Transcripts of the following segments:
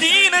3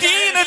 3